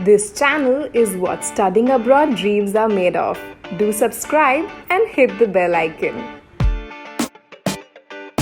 This channel is what studying abroad dreams are made of. Do subscribe and hit the bell icon.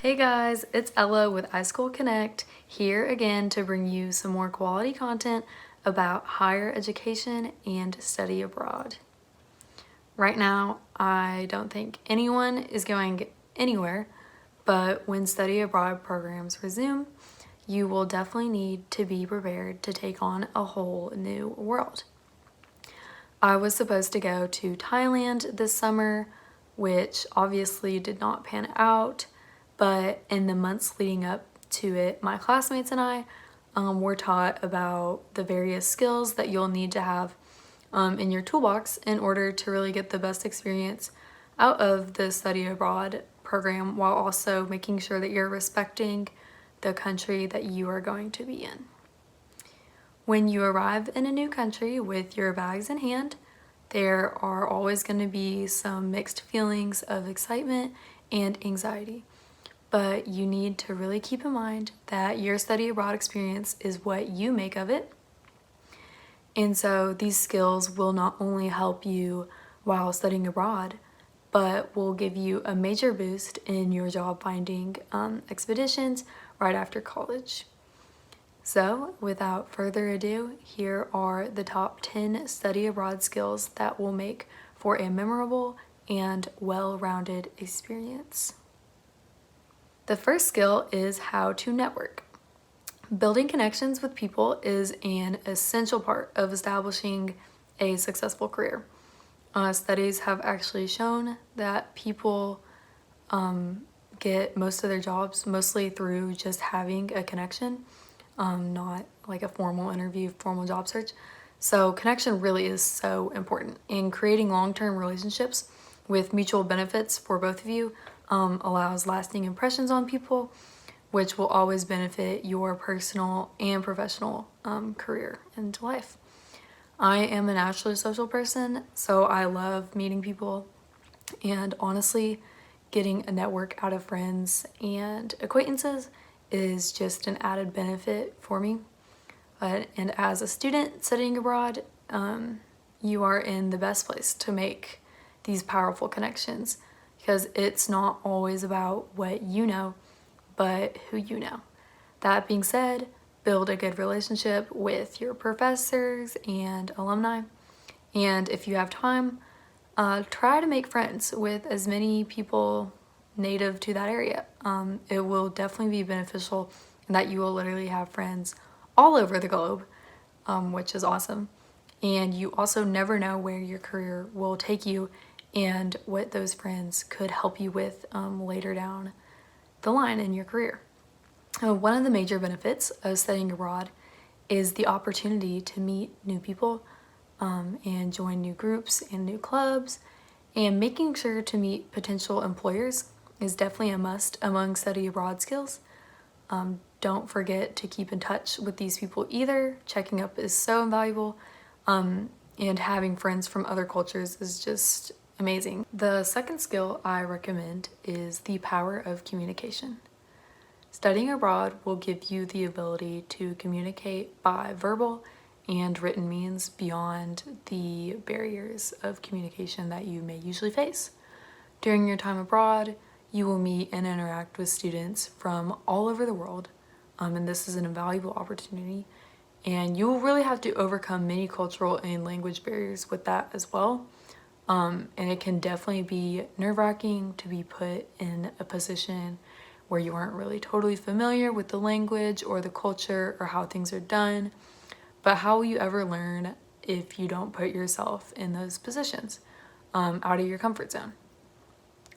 Hey guys, it's Ella with iSchoolConnect, here again to bring you some more quality content about higher education and study abroad. Right now, I don't think anyone is going anywhere, but when study abroad programs resume, you will definitely need to be prepared to take on a whole new world. I was supposed to go to Thailand this summer, which obviously did not pan out, but in the months leading up to it, my classmates and I were taught about the various skills that you'll need to have in your toolbox in order to really get the best experience out of the study abroad program, while also making sure that you're respecting the country that you are going to be in. When you arrive in a new country with your bags in hand, there are always going to be some mixed feelings of excitement and anxiety. But you need to really keep in mind that your study abroad experience is what you make of it. And so these skills will not only help you while studying abroad, but will give you a major boost in your job finding expeditions right after college. So without further ado, here are the top 10 study abroad skills that will make for a memorable and well-rounded experience. The first skill is how to network. Building connections with people is an essential part of establishing a successful career. Studies have actually shown that people get most of their jobs mostly through just having a connection, not like a formal interview, formal job search. So connection really is so important, in creating long-term relationships with mutual benefits for both of you allows lasting impressions on people, which will always benefit your personal and professional career and life. I am a naturally social person, so I love meeting people, and honestly, getting a network out of friends and acquaintances is just an added benefit for me. And as a student studying abroad, you are in the best place to make these powerful connections, because it's not always about what you know, but who you know. That being said, build a good relationship with your professors and alumni. And if you have time, try to make friends with as many people native to that area. It will definitely be beneficial in that you will literally have friends all over the globe, which is awesome. And you also never know where your career will take you and what those friends could help you with later down the line in your career. One of the major benefits of studying abroad is the opportunity to meet new people and join new groups and new clubs, and making sure to meet potential employers is definitely a must among study abroad skills. Don't forget to keep in touch with these people either. Checking up is so invaluable, and having friends from other cultures is just amazing. The second skill I recommend is the power of communication. Studying abroad will give you the ability to communicate by verbal and written means beyond the barriers of communication that you may usually face. During your time abroad, you will meet and interact with students from all over the world, and this is an invaluable opportunity. And you will really have to overcome many cultural and language barriers with that as well. And it can definitely be nerve-wracking to be put in a position where you aren't really totally familiar with the language or the culture or how things are done. But how will you ever learn if you don't put yourself in those positions, out of your comfort zone?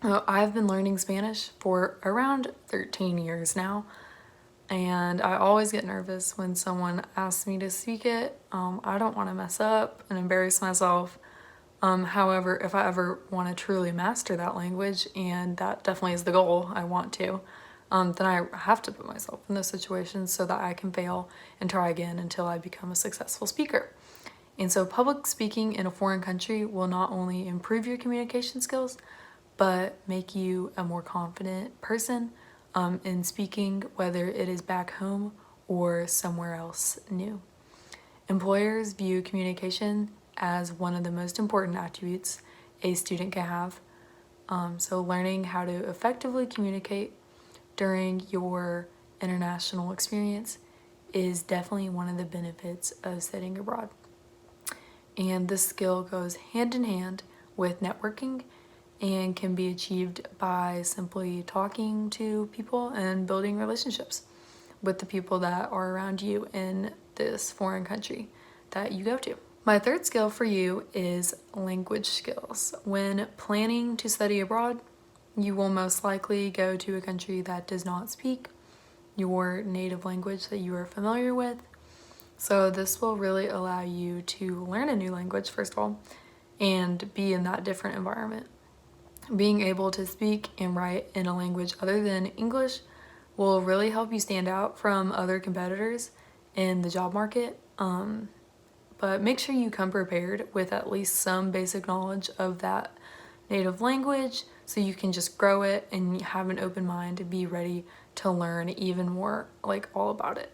I've been learning Spanish for around 13 years now, and I always get nervous when someone asks me to speak it. I don't want to mess up and embarrass myself. However, if I ever want to truly master that language, and that definitely is the goal, I want to, then I have to put myself in those situations so that I can fail and try again until I become a successful speaker. And so public speaking in a foreign country will not only improve your communication skills, but make you a more confident person in speaking, whether it is back home or somewhere else new. Employers view communication as one of the most important attributes a student can have. So learning how to effectively communicate during your international experience is definitely one of the benefits of studying abroad. And this skill goes hand in hand with networking and can be achieved by simply talking to people and building relationships with the people that are around you in this foreign country that you go to. My third skill for you is language skills. When planning to study abroad, you will most likely go to a country that does not speak your native language that you are familiar with. So this will really allow you to learn a new language, first of all, and be in that different environment. Being able to speak and write in a language other than English will really help you stand out from other competitors in the job market. But make sure you come prepared with at least some basic knowledge of that native language so you can just grow it and have an open mind to be ready to learn even more, like all about it.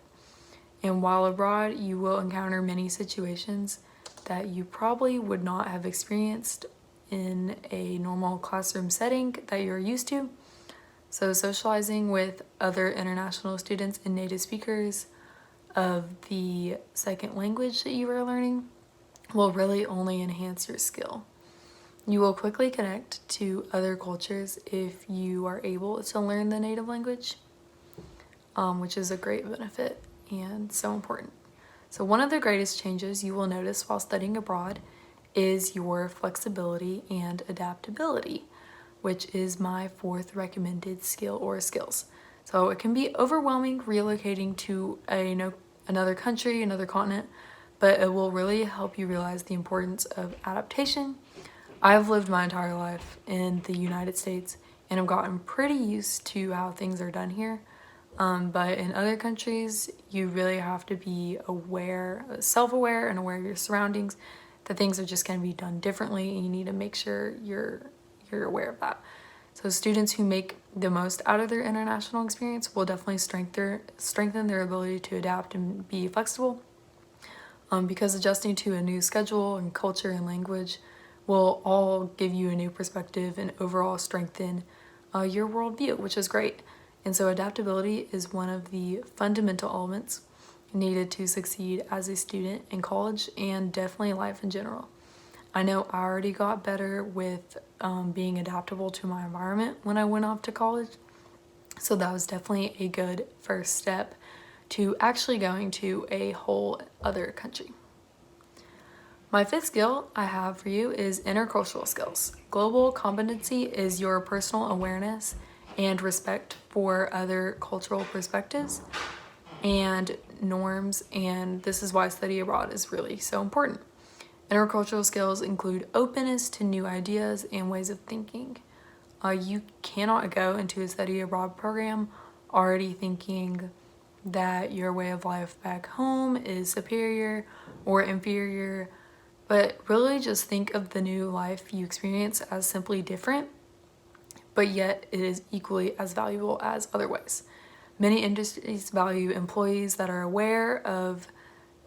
And while abroad, you will encounter many situations that you probably would not have experienced in a normal classroom setting that you're used to. So socializing with other international students and native speakers of the second language that you are learning will really only enhance your skill. You will quickly connect to other cultures if you are able to learn the native language, which is a great benefit and so important. So one of the greatest changes you will notice while studying abroad is your flexibility and adaptability, which is my fourth recommended skill or skills. So it can be overwhelming relocating to another country, another continent, but it will really help you realize the importance of adaptation. I've lived my entire life in the United States and have gotten pretty used to how things are done here. But in other countries, you really have to be aware, self-aware and aware of your surroundings, that things are just going to be done differently, and you need to make sure you're aware of that. So students who make the most out of their international experience will definitely strengthen their ability to adapt and be flexible, because adjusting to a new schedule and culture and language will all give you a new perspective and overall strengthen your worldview, which is great. And so adaptability is one of the fundamental elements needed to succeed as a student in college and definitely life in general. I know I already got better with being adaptable to my environment when I went off to college. So that was definitely a good first step to actually going to a whole other country. My fifth skill I have for you is intercultural skills. Global competency is your personal awareness and respect for other cultural perspectives and norms, and this is why study abroad is really so important. Intercultural skills include openness to new ideas and ways of thinking. You cannot go into a study abroad program already thinking that your way of life back home is superior or inferior, but really just think of the new life you experience as simply different, but yet it is equally as valuable as other ways. Many industries value employees that are aware of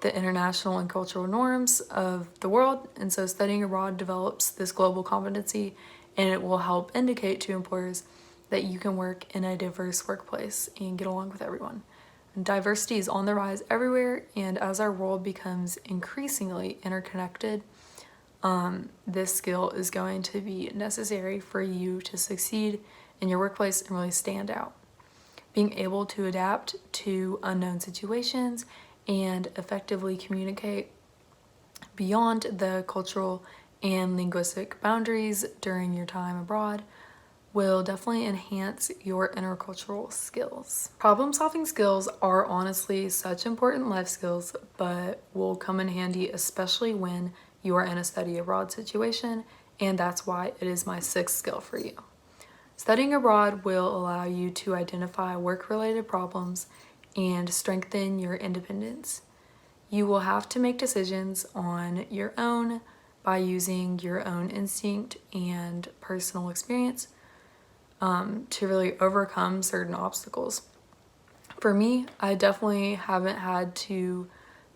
the international and cultural norms of the world, and so studying abroad develops this global competency, and it will help indicate to employers that you can work in a diverse workplace and get along with everyone. And diversity is on the rise everywhere, and as our world becomes increasingly interconnected, this skill is going to be necessary for you to succeed in your workplace and really stand out. Being able to adapt to unknown situations and effectively communicate beyond the cultural and linguistic boundaries during your time abroad will definitely enhance your intercultural skills. Problem-solving skills are honestly such important life skills, but will come in handy especially when you are in a study abroad situation, and that's why it is my sixth skill for you. Studying abroad will allow you to identify work-related problems and strengthen your independence. You will have to make decisions on your own by using your own instinct and personal experience to really overcome certain obstacles. For me, I definitely haven't had to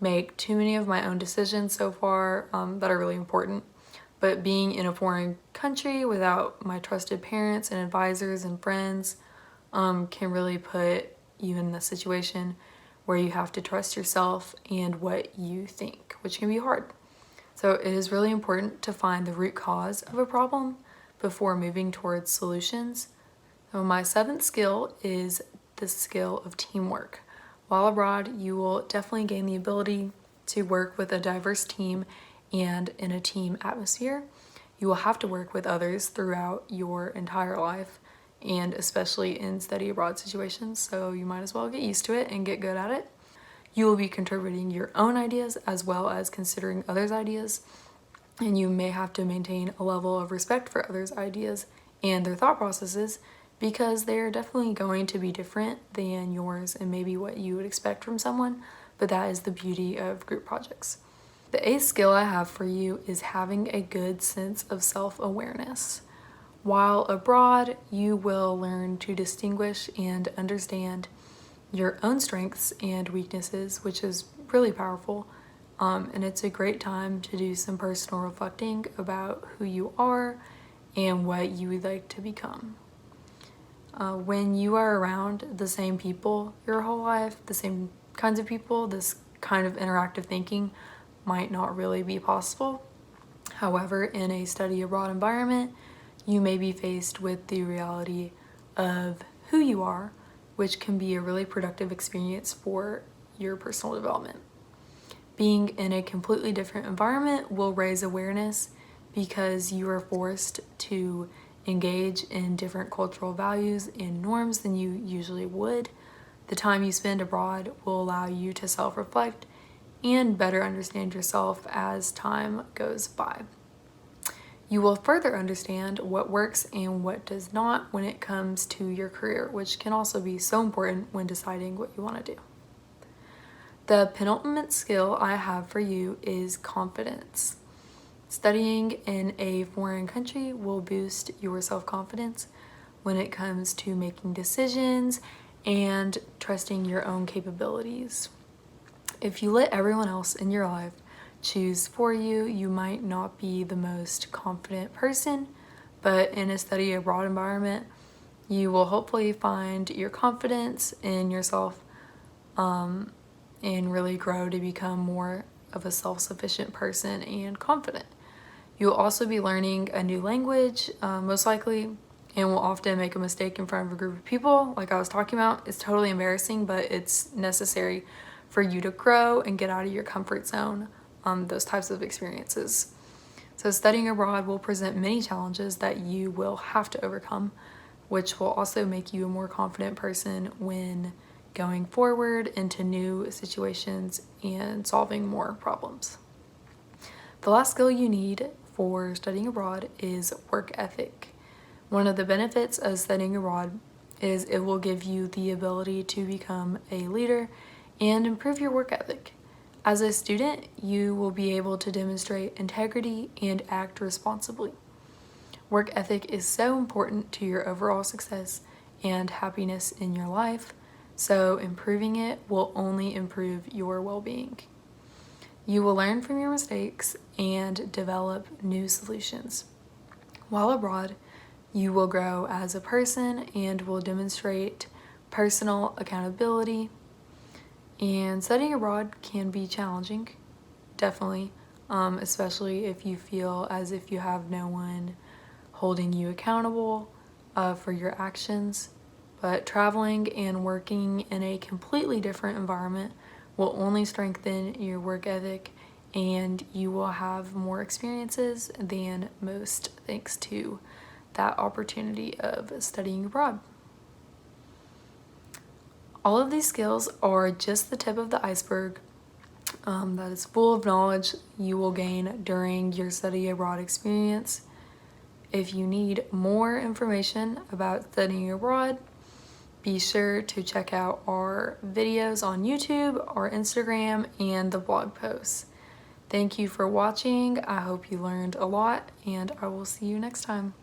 make too many of my own decisions so far that are really important. But being in a foreign country without my trusted parents and advisors and friends can really put you in a situation where you have to trust yourself and what you think, which can be hard. So it is really important to find the root cause of a problem before moving towards solutions. So my 7th skill is the skill of teamwork. While abroad, you will definitely gain the ability to work with a diverse team and in a team atmosphere. You will have to work with others throughout your entire life, and especially in study abroad situations, so you might as well get used to it and get good at it. You will be contributing your own ideas as well as considering others' ideas, and you may have to maintain a level of respect for others' ideas and their thought processes because they're definitely going to be different than yours and maybe what you would expect from someone, but that is the beauty of group projects. The 8th skill I have for you is having a good sense of self-awareness. While abroad, you will learn to distinguish and understand your own strengths and weaknesses, which is really powerful. And it's a great time to do some personal reflecting about who you are and what you would like to become. When you are around the same people your whole life, the same kinds of people, this kind of interactive thinking might not really be possible. However, in a study abroad environment, you may be faced with the reality of who you are, which can be a really productive experience for your personal development. Being in a completely different environment will raise awareness because you are forced to engage in different cultural values and norms than you usually would. The time you spend abroad will allow you to self-reflect and better understand yourself as time goes by. You will further understand what works and what does not when it comes to your career, which can also be so important when deciding what you want to do. The penultimate skill I have for you is confidence. Studying in a foreign country will boost your self-confidence when it comes to making decisions and trusting your own capabilities. If you let everyone else in your life choose for you, you might not be the most confident person, but in a study abroad environment, you will hopefully find your confidence in yourself and really grow to become more of a self-sufficient person and confident. You'll also be learning a new language, most likely, and will often make a mistake in front of a group of people, like I was talking about. It's totally embarrassing, but it's necessary for you to grow and get out of your comfort zone, those types of experiences. So studying abroad will present many challenges that you will have to overcome, which will also make you a more confident person when going forward into new situations and solving more problems. The last skill you need for studying abroad is work ethic. One of the benefits of studying abroad is it will give you the ability to become a leader and improve your work ethic. As a student, you will be able to demonstrate integrity and act responsibly. Work ethic is so important to your overall success and happiness in your life, so improving it will only improve your well-being. You will learn from your mistakes and develop new solutions. While abroad, you will grow as a person and will demonstrate personal accountability. And studying abroad can be challenging, definitely, especially if you feel as if you have no one holding you accountable for your actions. But traveling and working in a completely different environment will only strengthen your work ethic, and you will have more experiences than most thanks to that opportunity of studying abroad. All of these skills are just the tip of the iceberg that is full of knowledge you will gain during your study abroad experience. If you need more information about studying abroad, be sure to check out our videos on YouTube, our Instagram, and the blog posts. Thank you for watching. I hope you learned a lot, and I will see you next time.